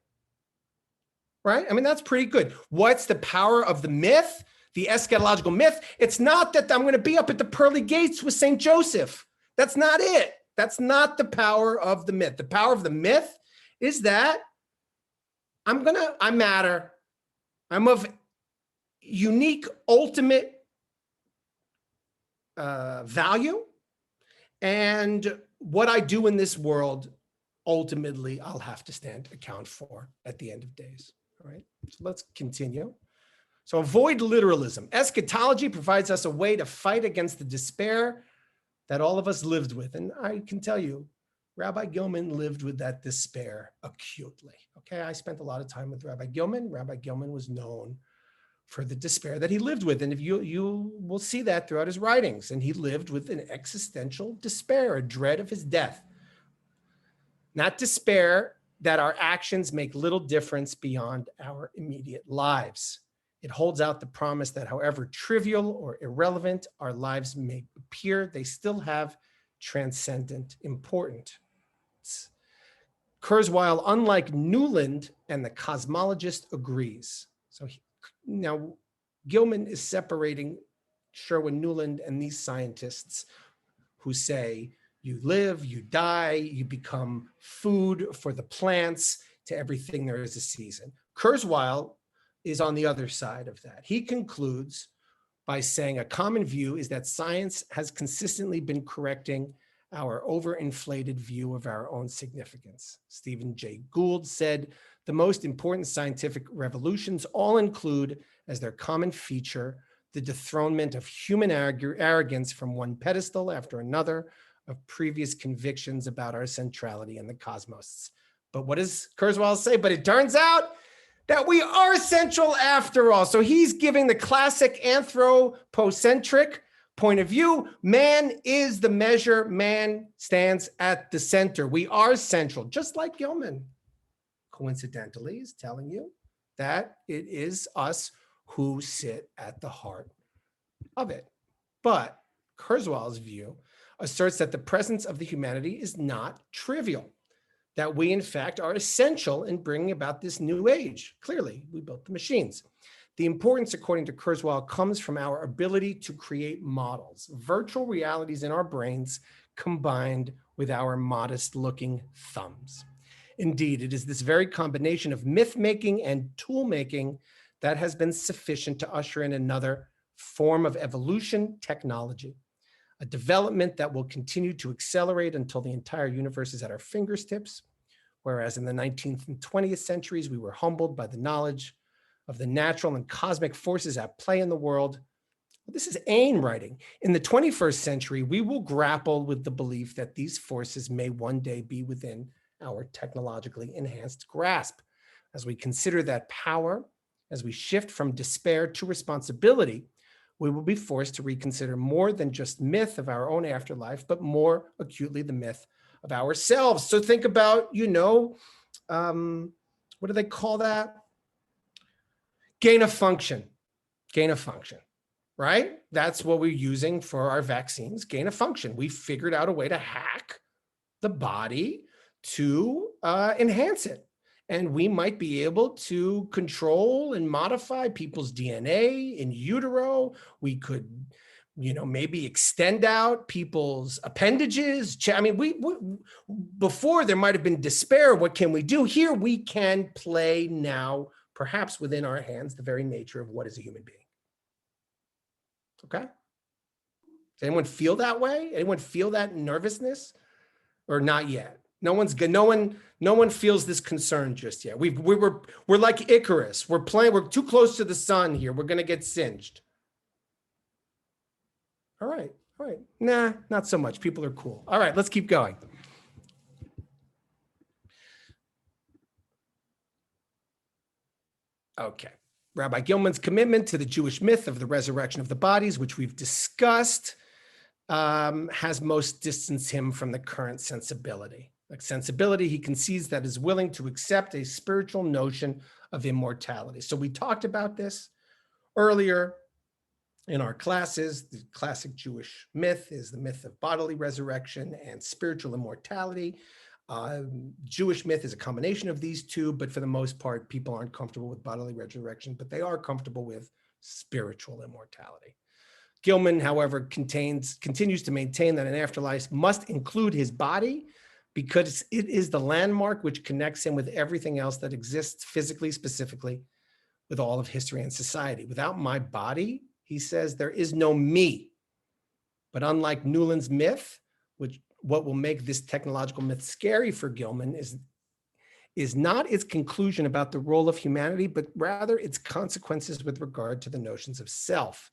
Right? I mean, that's pretty good. What's the power of the myth, the eschatological myth? It's not that I'm going to be up at the pearly gates with St. Joseph. That's not it. That's not the power of the myth. The power of the myth is that I matter. I'm of unique, ultimate value. And what I do in this world, ultimately, I'll have to stand account for at the end of days. All right, so let's continue. So avoid literalism. Eschatology provides us a way to fight against the despair that all of us lived with. And I can tell you, Rabbi Gilman lived with that despair acutely. Okay, I spent a lot of time with Rabbi Gilman. Rabbi Gilman was known for the despair that he lived with. And if you will see that throughout his writings. And he lived with an existential despair, a dread of his death. Not despair that our actions make little difference beyond our immediate lives. It holds out the promise that however trivial or irrelevant our lives may appear, they still have transcendent importance. Kurzweil, unlike Newland and the cosmologist, agrees. So now Gilman is separating Sherwin Newland and these scientists who say you live, you die, you become food for the plants, to everything there is a season. Kurzweil is on the other side of that. He concludes by saying a common view is that science has consistently been correcting our overinflated view of our own significance. Stephen Jay Gould said, the most important scientific revolutions all include as their common feature the dethronement of human arrogance from one pedestal after another of previous convictions about our centrality in the cosmos. But what does Kurzweil say? But it turns out that we are central after all. So he's giving the classic anthropocentric point of view. Man is the measure. Man stands at the center. We are central, just like Gilman, coincidentally, is telling you that it is us who sit at the heart of it. But Kurzweil's view asserts that the presence of the humanity is not trivial, that we, in fact, are essential in bringing about this new age. Clearly, we built the machines. The importance, according to Kurzweil, comes from our ability to create models, virtual realities in our brains combined with our modest-looking thumbs. Indeed, it is this very combination of myth-making and tool-making that has been sufficient to usher in another form of evolution technology, a development that will continue to accelerate until the entire universe is at our fingertips, whereas in the 19th and 20th centuries, we were humbled by the knowledge of the natural and cosmic forces at play in the world. This is Ain writing. In the 21st century, we will grapple with the belief that these forces may one day be within our technologically enhanced grasp. As we consider that power, as we shift from despair to responsibility, we will be forced to reconsider more than just myth of our own afterlife, but more acutely the myth of ourselves. So think about, what do they call that? Gain of function, right? That's what we're using for our vaccines, gain of function. We figured out a way to hack the body to enhance it. And we might be able to control and modify people's DNA in utero. We could, maybe extend out people's appendages. I mean, we before there might have been despair. What can we do? Here we can play now, perhaps within our hands, the very nature of what is a human being. Okay? Does anyone feel that way? Anyone feel that nervousness, or not yet? No one feels this concern just yet. We're like Icarus. We're too close to the sun here. We're gonna get singed. All right. Nah, not so much. People are cool. All right, let's keep going. Okay. Rabbi Gilman's commitment to the Jewish myth of the resurrection of the bodies, which we've discussed, has most distanced him from the current sensibility. He concedes that is willing to accept a spiritual notion of immortality. So we talked about this earlier in our classes. The classic Jewish myth is the myth of bodily resurrection and spiritual immortality. Jewish myth is a combination of these two, but for the most part, people aren't comfortable with bodily resurrection, but they are comfortable with spiritual immortality. Gilman, however, continues to maintain that an afterlife must include his body because it is the landmark which connects him with everything else that exists physically, specifically, with all of history and society. Without my body, he says, there is no me. But unlike Newland's myth, what will make this technological myth scary for Gilman is not its conclusion about the role of humanity, but rather its consequences with regard to the notions of self.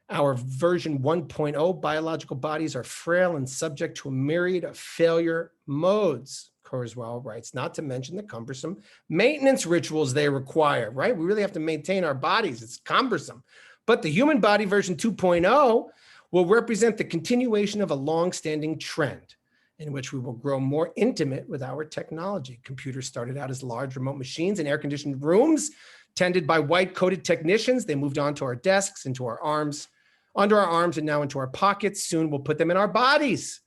Our version 1.0 biological bodies are frail and subject to a myriad of failure modes, Kurzweil writes, not to mention the cumbersome maintenance rituals they require, right? We really have to maintain our bodies. It's cumbersome. But the human body version 2.0 will represent the continuation of a long-standing trend in which we will grow more intimate with our technology. Computers started out as large remote machines in air-conditioned rooms, tended by white-coated technicians. They moved onto our desks, into our arms, under our arms, and now into our pockets. Soon we'll put them in our bodies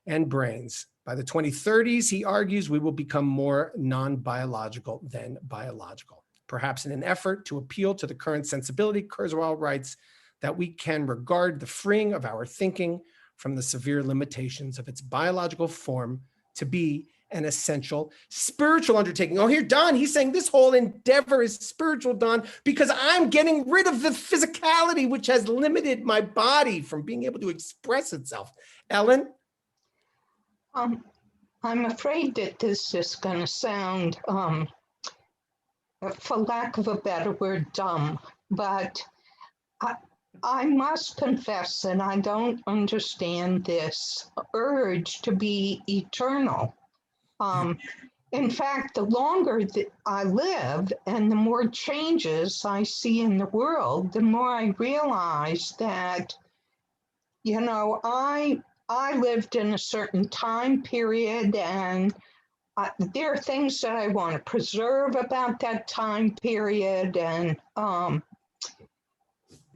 and brains. By the 2030s, he argues, we will become more non-biological than biological. Perhaps in an effort to appeal to the current sensibility, Kurzweil writes that we can regard the freeing of our thinking from the severe limitations of its biological form to be an essential spiritual undertaking. Oh, here, Don, he's saying this whole endeavor is spiritual, Don, because I'm getting rid of the physicality which has limited my body from being able to express itself. Ellen? I'm afraid that this is going to sound, for lack of a better word, dumb, but I must confess that I don't understand this urge to be eternal. In fact, the longer that I live and the more changes I see in the world, the more I realize that, I lived in a certain time period, and there are things that I want to preserve about that time period. And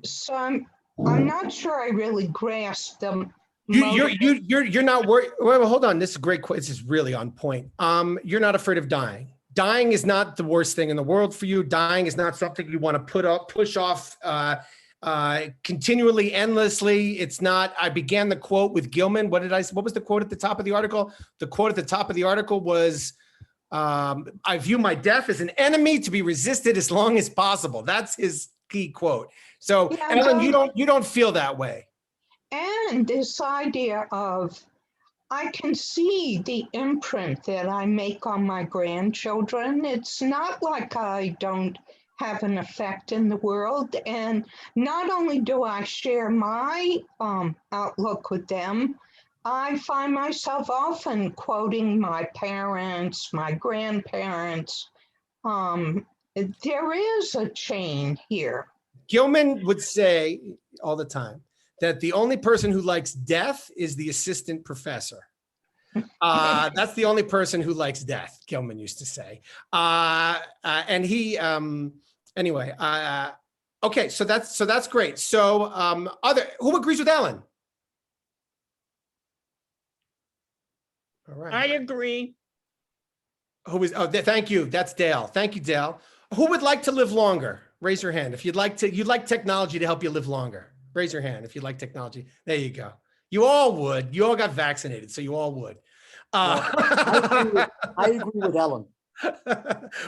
so I'm not sure I really grasped the You're not worried. Well, hold on. This is a great question. This is really on point. You're not afraid of dying. Dying is not the worst thing in the world for you. Dying is not something you want to push off continually, endlessly. It's not. I began the quote with Gilman. What was the quote at the top of the article? The quote at the top of the article was, I view my death as an enemy to be resisted as long as possible. That's his key quote. So, Yeah, Ellen, you don't feel that way. and this idea of I can see the imprint that I make on my grandchildren. It's not like I don't have an effect in the world. And not only do I share my outlook with them, I find myself often quoting my parents, my grandparents. There is a chain here. Gilman would say all the time that the only person who likes death is the assistant professor. That's the only person who likes death, Gilman used to say. And he, anyway, okay, so that's great. So who agrees with Ellen? All right. I agree. Thank you. That's Dale. Thank you, Dale. Who would like to live longer? Raise your hand if you'd like technology to help you live longer. Raise your hand if you'd like technology. There you go. You all would. You all got vaccinated, so you all would. I agree with Ellen.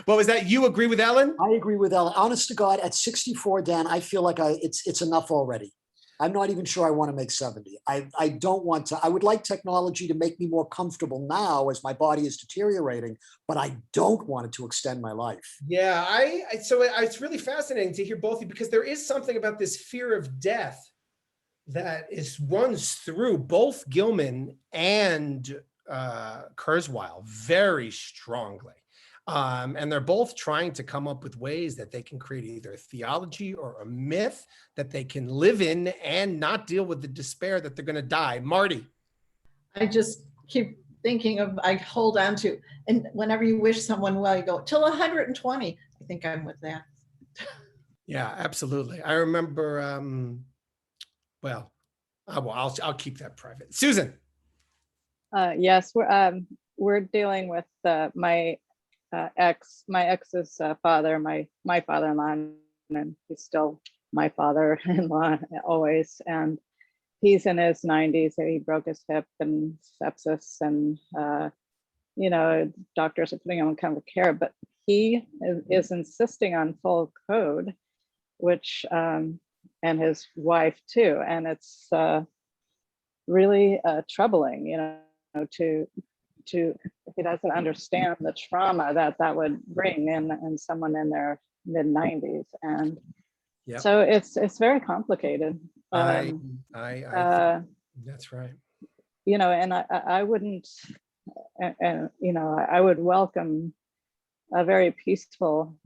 What was that? You agree with Ellen? I agree with Ellen. Honest to God, at 64, Dan, I feel like it's enough already. I'm not even sure I want to make 70. I don't want to. I would like technology to make me more comfortable now as my body is deteriorating, but I don't want it to extend my life. Yeah, it's really fascinating to hear both of you, because there is something about this fear of death that runs through both Gilman and Kurzweil very strongly. And they're both trying to come up with ways that they can create either a theology or a myth that they can live in and not deal with the despair that they're going to die. Marty. I just keep thinking of, I hold on to, and whenever you wish someone well, you go till 120. I think I'm with that. Yeah, absolutely. I remember, well, I'll keep that private. Susan. Yes, we're dealing with my ex's father, my father-in-law, and he's still my father-in-law always. And he's in his 90s. So he broke his hip and sepsis, and doctors are putting him on kind of care. But he is insisting on full code, which and his wife too. And it's really troubling, to he doesn't understand the trauma that would bring in someone in their mid-90s, and yep. So it's very complicated. That's right. And I wouldn't, I would welcome a very peaceful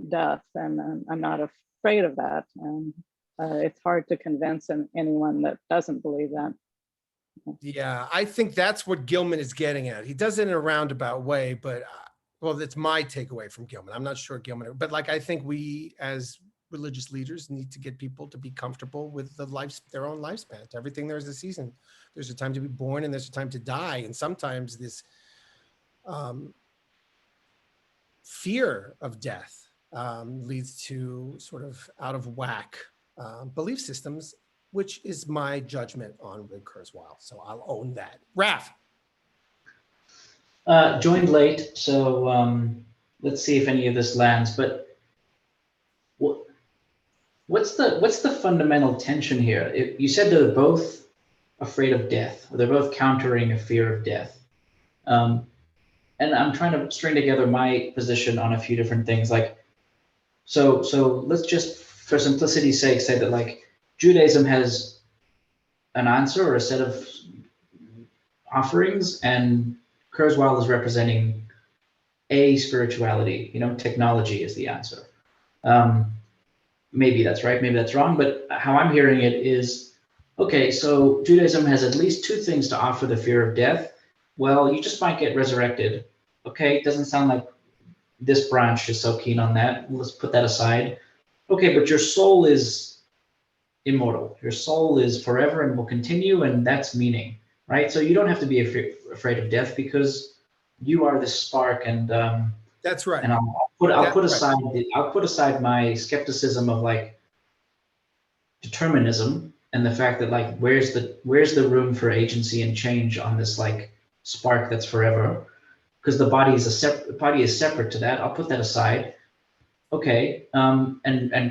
death, and I'm not afraid of that. And it's hard to convince anyone that doesn't believe that. Yeah, I think that's what Gilman is getting at. He does it in a roundabout way, but well, that's my takeaway from Gilman. I'm not sure Gilman, but I think we as religious leaders need to get people to be comfortable with their own lifespan. To everything there's a season. There's a time to be born and there's a time to die. And sometimes this fear of death leads to sort of out of whack belief systems, which is my judgment on Ray Kurzweil. So I'll own that. Raph. Joined late, so let's see if any of this lands. But what's the fundamental tension here? You said they're both afraid of death, or they're both countering a fear of death. And I'm trying to string together my position on a few different things. So let's just, for simplicity's sake, say that Judaism has an answer or a set of offerings, and Kurzweil is representing a spirituality. Technology is the answer. Maybe that's right, maybe that's wrong, but how I'm hearing it is, okay, so Judaism has at least two things to offer the fear of death. Well, you just might get resurrected. Okay, doesn't sound like this branch is so keen on that. Let's put that aside. Okay, but your soul is immortal. Your soul is forever and will continue, and that's meaning, right? So you don't have to be afraid of death because you are the spark, and That's right. and I'll put That's right. aside I'll put aside my skepticism of like determinism and the fact that like where's the room for agency and change on this like spark that's forever, because the body is separate to that. I'll put that aside. Okay, and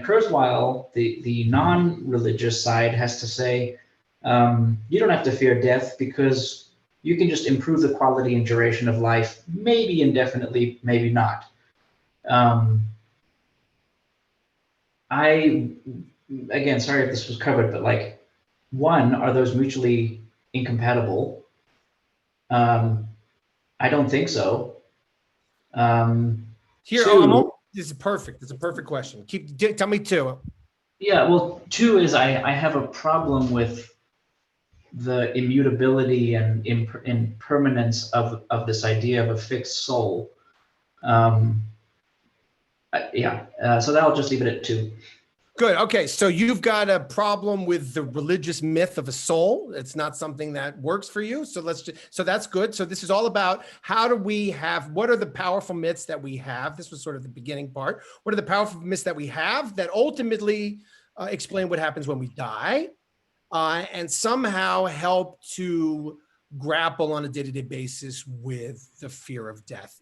Kurzweil, the non-religious side, has to say you don't have to fear death because you can just improve the quality and duration of life, maybe indefinitely, maybe not. Again, sorry if this was covered, but like, one, are those mutually incompatible? I don't think so. Here, Two, this is perfect. It's a perfect question. Tell me two. yeah, well, two is I have a problem with the immutability and impermanence of this idea of a fixed soul. So that'll just leave it at two. Good. Okay. So you've got a problem with the religious myth of a soul. It's not something that works for you. So so that's good. So this is all about what are the powerful myths that we have? This was sort of the beginning part. What are the powerful myths that we have that ultimately explain what happens when we die and somehow help to grapple on a day-to-day basis with the fear of death?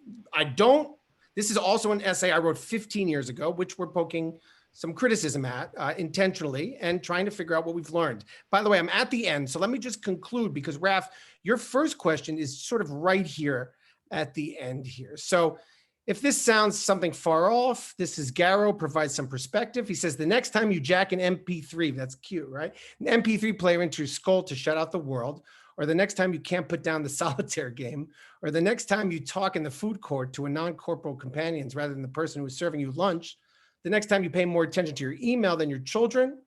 This is also an essay I wrote 15 years ago, which we're poking some criticism at intentionally and trying to figure out what we've learned. By the way, I'm at the end, so let me just conclude because Raf, your first question is sort of right here at the end here. So if this sounds something far off, this is Garrow, provides some perspective. He says, the next time you jack an MP3, that's cute, right? An MP3 player into your skull to shut out the world, or the next time you can't put down the solitaire game, or the next time you talk in the food court to a non-corporal companions rather than the person who is serving you lunch, the next time you pay more attention to your email than your children,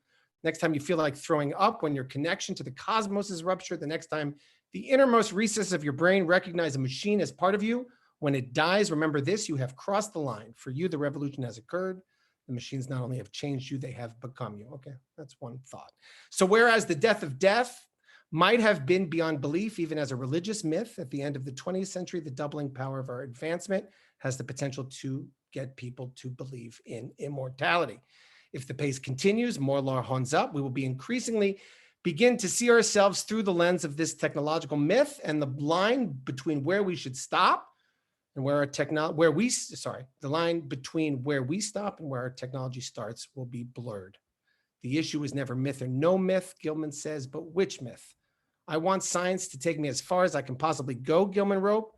next time you feel like throwing up when your connection to the cosmos is ruptured, the next time the innermost recesses of your brain recognize a machine as part of you, when it dies, remember this, you have crossed the line. For you, the revolution has occurred. The machines not only have changed you, they have become you. Okay, that's one thought. So whereas the death of death might have been beyond belief, even as a religious myth, at the end of the 20th century, the doubling power of our advancement has the potential to get people to believe in immortality. If the pace continues, more law horns up, we will be increasingly begin to see ourselves through the lens of this technological myth, and the line between where we should stop and the line between where we stop and where our technology starts will be blurred. The issue is never myth or no myth, Gilman says, but which myth? I want science to take me as far as I can possibly go, Gilman wrote,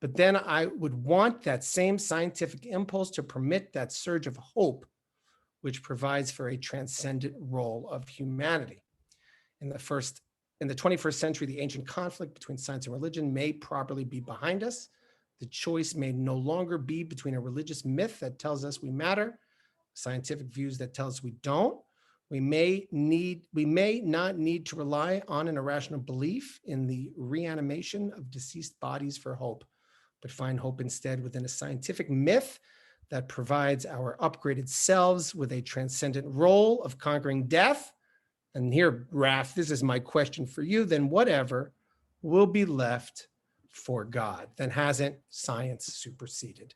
but then I would want that same scientific impulse to permit that surge of hope, which provides for a transcendent role of humanity. In the 21st century, the ancient conflict between science and religion may properly be behind us. The choice may no longer be between a religious myth that tells us we matter, scientific views that tell us we don't. We may not need to rely on an irrational belief in the reanimation of deceased bodies for hope, but find hope instead within a scientific myth that provides our upgraded selves with a transcendent role of conquering death. And here, Raf, this is my question for you. Then whatever will be left for God? Then hasn't science superseded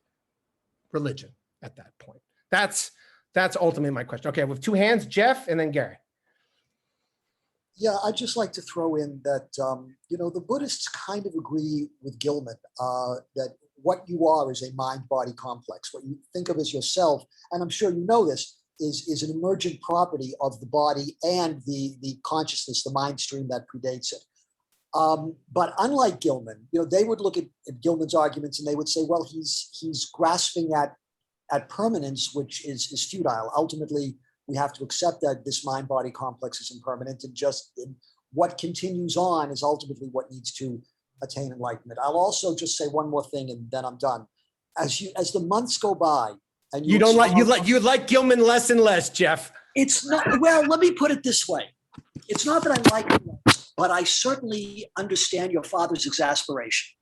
religion at that point? That's ultimately my question. Okay, with two hands, Jeff, and then Gary. Yeah, I'd just like to throw in that, the Buddhists kind of agree with Gilman that what you are is a mind-body complex. What you think of as yourself, and I'm sure you know this, is an emergent property of the body and the consciousness, the mind stream that predates it. But unlike Gilman, they would look at Gilman's arguments and they would say, well, he's grasping at permanence, which is futile. Ultimately, we have to accept that this mind-body complex is impermanent, and what continues on is ultimately what needs to attain enlightenment. I'll also just say one more thing, and then I'm done. As the months go by, and you like Gilman less and less, Jeff. It's not. Well, let me put it this way: it's not that I like him, but I certainly understand your father's exasperation.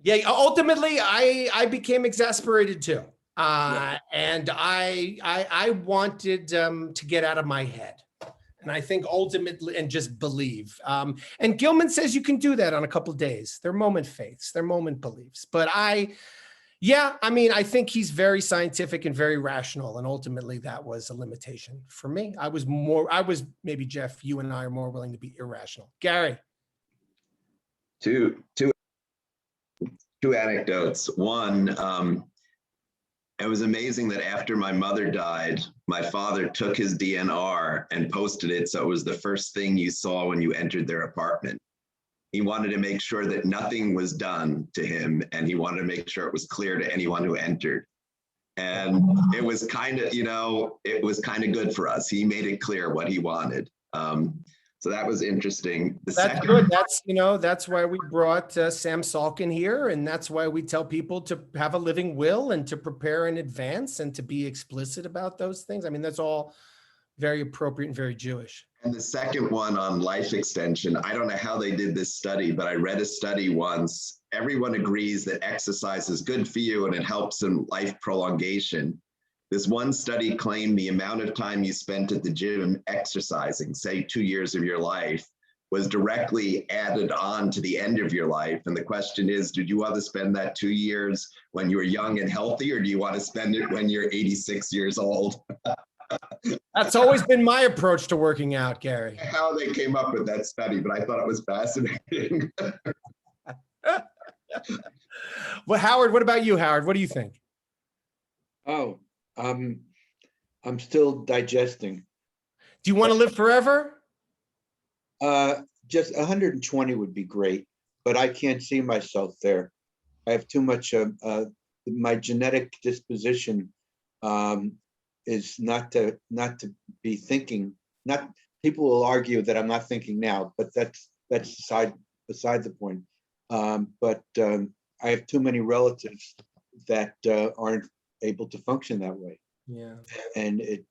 Yeah, ultimately, I became exasperated too. And I wanted to get out of my head. And I think ultimately, and just believe. And Gilman says you can do that on a couple of days. They're moment faiths, they're moment beliefs. But I think he's very scientific and very rational. And ultimately that was a limitation for me. I was maybe Jeff, you and I are more willing to be irrational. Gary. Two anecdotes. One, it was amazing that after my mother died, my father took his DNR and posted it. So it was the first thing you saw when you entered their apartment. He wanted to make sure that nothing was done to him, and he wanted to make sure it was clear to anyone who entered. And it was kind of, it was kind of good for us. He made it clear what he wanted. So that was interesting. That's good. That's why we brought Sam Salkin here. And that's why we tell people to have a living will and to prepare in advance and to be explicit about those things. I mean, that's all very appropriate and very Jewish. And the second one on life extension, I don't know how they did this study, but I read a study once. Everyone agrees that exercise is good for you and it helps in life prolongation. This one study claimed the amount of time you spent at the gym exercising, say 2 years of your life, was directly added on to the end of your life. And the question is, did you want to spend that 2 years when you were young and healthy, or do you want to spend it when you're 86 years old? That's always been my approach to working out, Gary. How they came up with that study, but I thought it was fascinating. Well, Howard, what about you, Howard? What do you think? Oh, I'm still digesting. Do you want to live forever? Just 120 would be great, but I can't see myself there. I have too much my genetic disposition is not to be thinking. Not people will argue that I'm not thinking now, but that's beside the point. But I have too many relatives that aren't able to function that way. Yeah. And it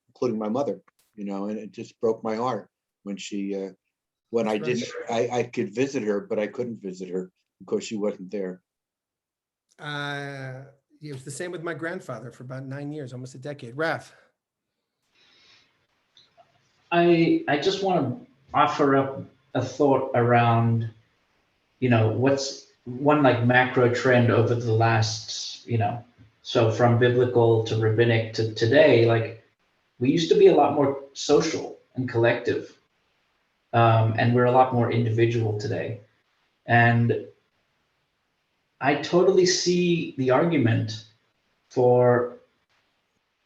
including my mother, and it just broke my heart when she when I didn't I could visit her, but I couldn't visit her because she wasn't there. It was the same with my grandfather for about 9 years, almost a decade. Raf. I just want to offer up a thought around, what's one like macro trend over the last, so from biblical to rabbinic to today, like we used to be a lot more social and collective, and we're a lot more individual today. And I totally see the argument for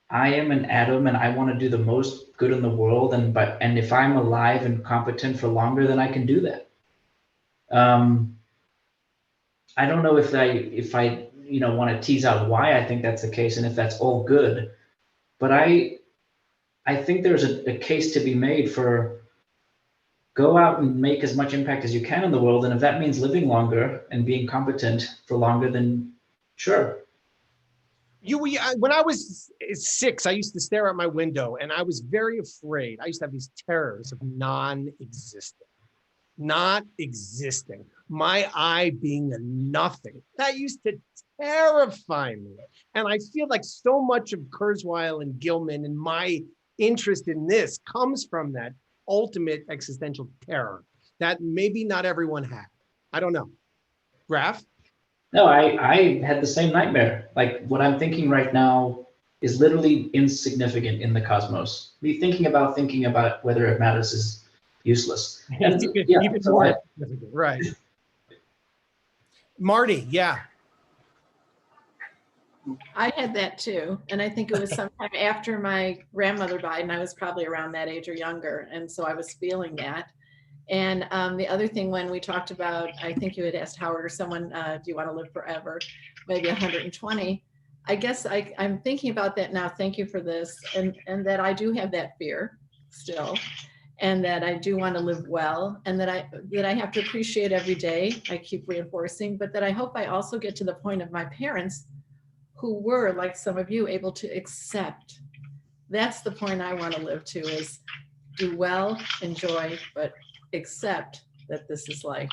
I am an atom and I want to do the most good in the world, and if I'm alive and competent for longer, then I can do that. I don't know if I want to tease out why I think that's the case and if that's all good, but I think there's a case to be made for go out and make as much impact as you can in the world, and if that means living longer and being competent for longer, then sure. When I was 6, I used to stare out my window and I was very afraid. I used to have these terrors of not existing, my eye being a nothing. That used to terrify me. And I feel like so much of Kurzweil and Gilman and my interest in this comes from that ultimate existential terror that maybe not everyone had. I don't know. Raf? No, I had the same nightmare. Like what I'm thinking right now is literally insignificant in the cosmos. Me thinking about whether it matters is useless. And even more significant, right. Marty, yeah. I had that too. And I think it was sometime after my grandmother died, and I was probably around that age or younger. And so I was feeling that. And the other thing, when we talked about, I think you had asked Howard or someone, do you want to live forever? Maybe 120. I guess I'm thinking about that now. Thank you for this. And that I do have that fear still, and that I do want to live well, and that I have to appreciate every day. I keep reinforcing, but that I hope I also get to the point of my parents who were, like some of you, able to accept. That's the point I want to live to, is do well, enjoy, but accept that this is life.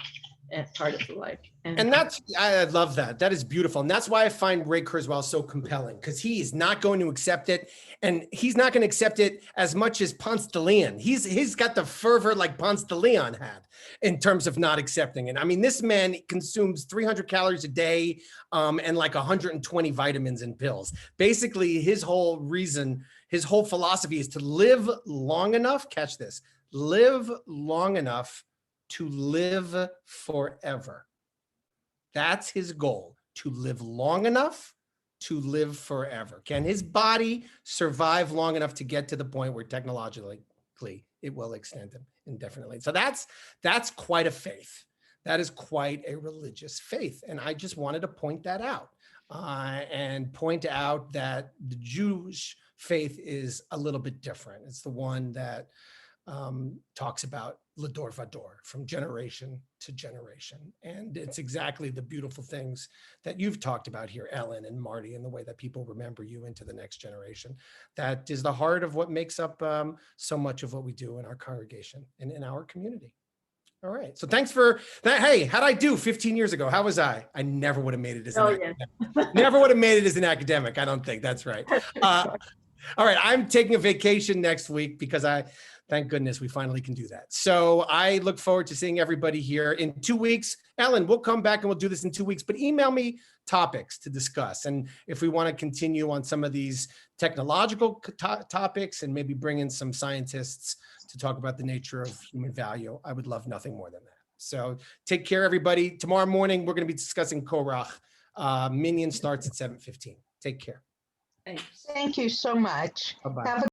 part of the life. And that's, I love that. That is beautiful. And that's why I find Ray Kurzweil so compelling, because he is not going to accept it. And he's not going to accept it as much as Ponce de Leon. He's got the fervor like Ponce de Leon had in terms of not accepting it. I mean, this man consumes 300 calories a day and like 120 vitamins and pills. Basically, his whole reason, his whole philosophy is to live long enough, catch this, live long enough to live forever. That's his goal, to live long enough to live forever. Can his body survive long enough to get to the point where technologically it will extend him indefinitely? So that's quite a faith. That is quite a religious faith. And I just wanted to point that out and point out that the Jewish faith is a little bit different. It's the one that talks about Lador Vador, from generation to generation. And it's exactly the beautiful things that you've talked about here, Ellen and Marty, and the way that people remember you into the next generation. That is the heart of what makes up so much of what we do in our congregation and in our community. All right. So thanks for that. Hey, how'd I do 15 years ago? How was I? I never would have made it as an academic. Never would have made it as an academic. I don't think that's right. All right. I'm taking a vacation next week because thank goodness we finally can do that. So I look forward to seeing everybody here in 2 weeks. Ellen, we'll come back and we'll do this in 2 weeks, but email me topics to discuss. And if we want to continue on some of these technological topics and maybe bring in some scientists to talk about the nature of human value, I would love nothing more than that. So take care, everybody. Tomorrow morning, we're going to be discussing Korach. Minyan starts at 7:15. Take care. Thanks. Thank you so much. Bye-bye. Have a